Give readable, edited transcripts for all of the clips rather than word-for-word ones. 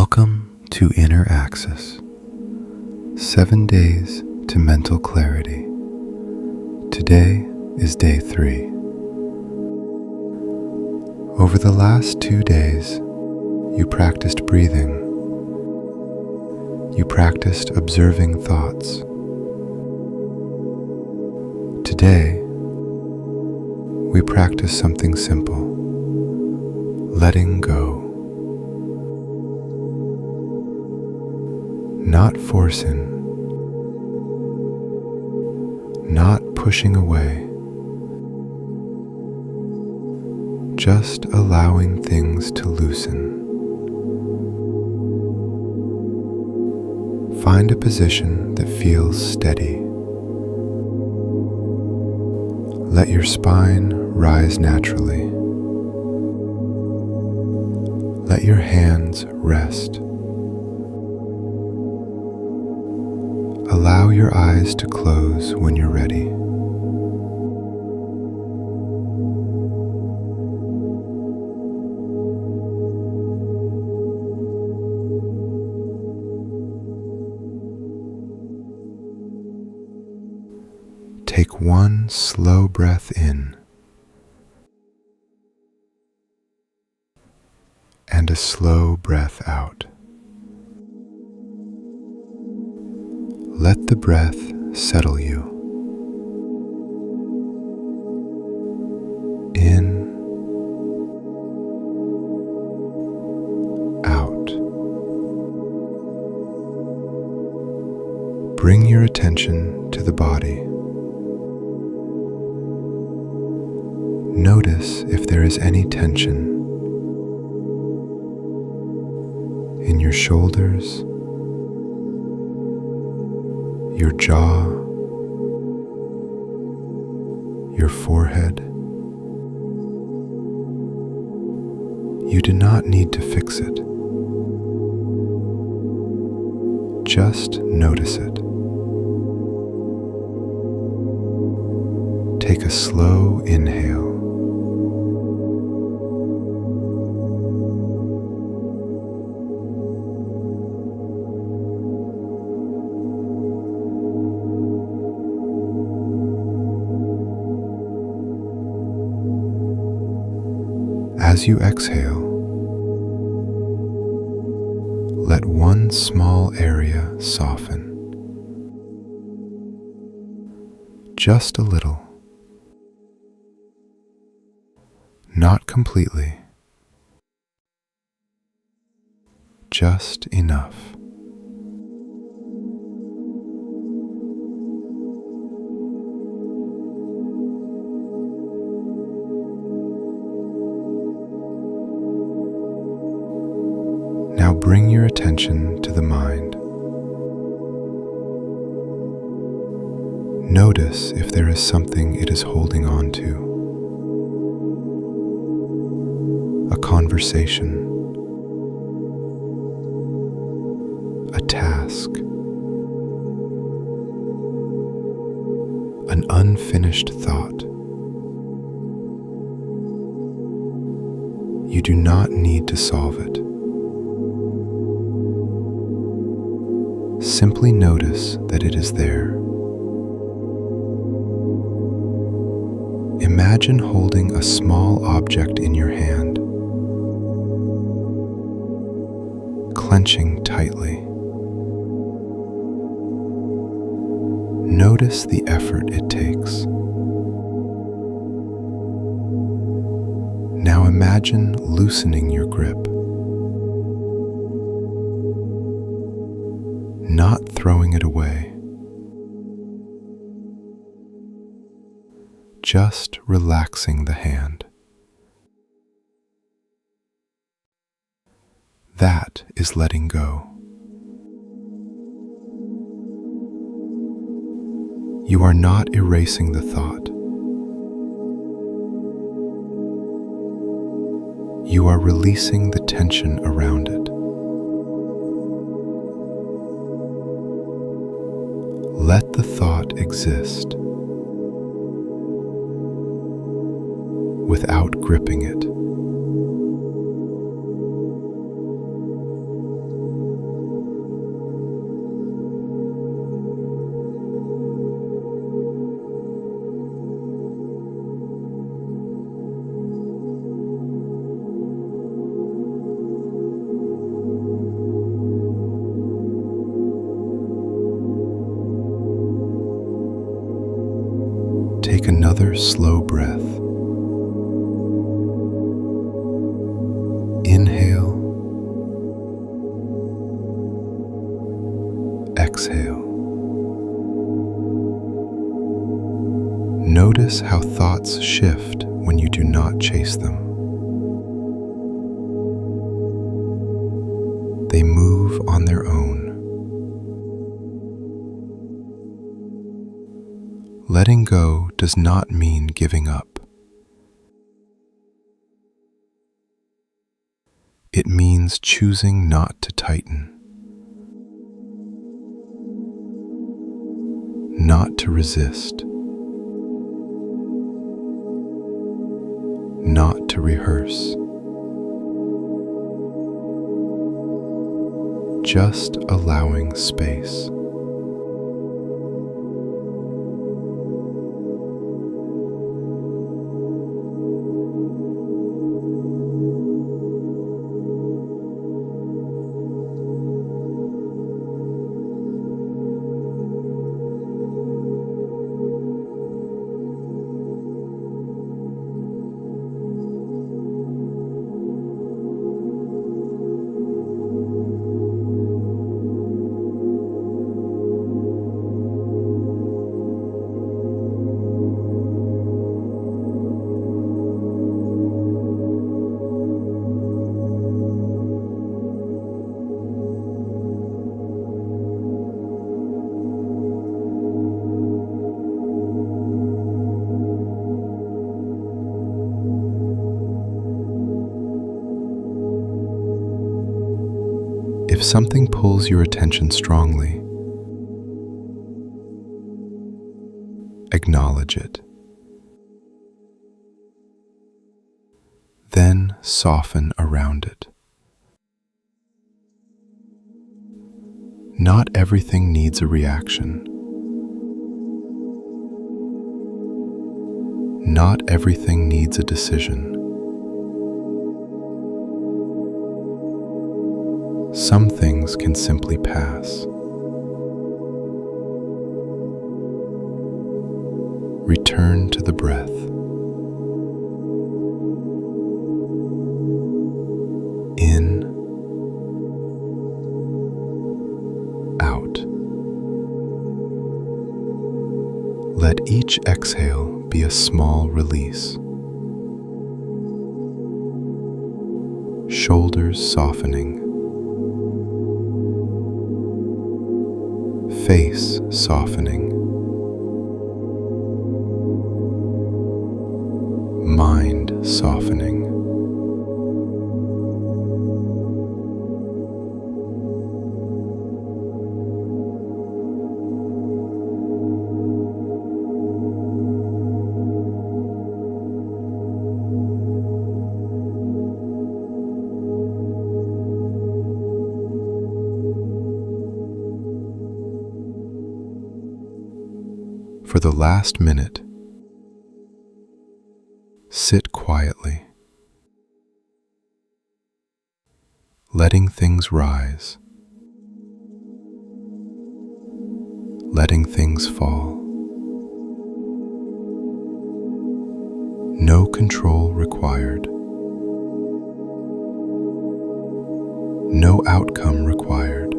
Welcome to Inner Access, 7 days to mental clarity. Today is day 3. Over the last 2 days, you practiced breathing. You practiced observing thoughts. Today, we practice something simple, letting go. Not forcing, not pushing away, just allowing things to loosen. Find a position that feels steady. Let your spine rise naturally. Let your hands rest. Allow your eyes to close when you're ready. Take one slow breath in and a slow breath out. Let the breath settle you. In, out. Bring your attention to the body. Notice if there is any tension in your shoulders, your jaw, your forehead. You do not need to fix it. Just notice it. Take a slow inhale. As you exhale, let one small area soften. Just a little. Not completely. Just enough. Now bring your attention to the mind. Notice if there is something it is holding on to. A conversation, a task, an unfinished thought. You do not need to solve it. Simply notice that it is there. Imagine holding a small object in your hand, clenching tightly. Notice the effort it takes. Now imagine loosening your grip. Not throwing it away. Just relaxing the hand. That is letting go. You are not erasing the thought. You are releasing the tension around it. Let the thought exist without gripping it. Take another slow breath. Inhale, exhale. Notice how thoughts shift when you do not chase them. They move on their own. Letting go does not mean giving up. It means choosing not to tighten, not to resist, not to rehearse. Just allowing space. If something pulls your attention strongly, acknowledge it. Then soften around it. Not everything needs a reaction. Not everything needs a decision. Some things can simply pass. Return to the breath. In, out. Let each exhale be a small release. Shoulders softening. Face softening. Mind softening. For the last minute, sit quietly, letting things rise, letting things fall. No control required. No outcome required.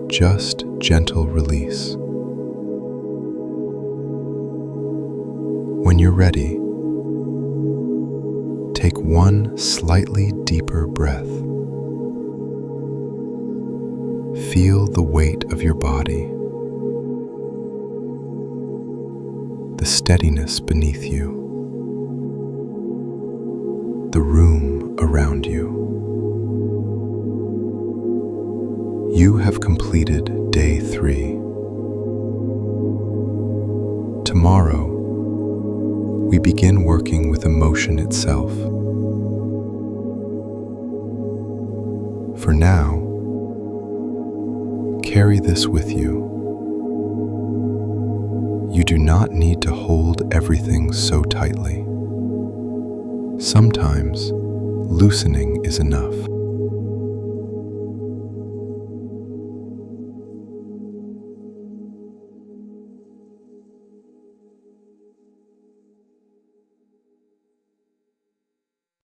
Just gentle release. When you're ready, take one slightly deeper breath. Feel the weight of your body, the steadiness beneath you, the room around you. You have completed day 3. Tomorrow, we begin working with emotion itself. For now, carry this with you. You do not need to hold everything so tightly. Sometimes, loosening is enough.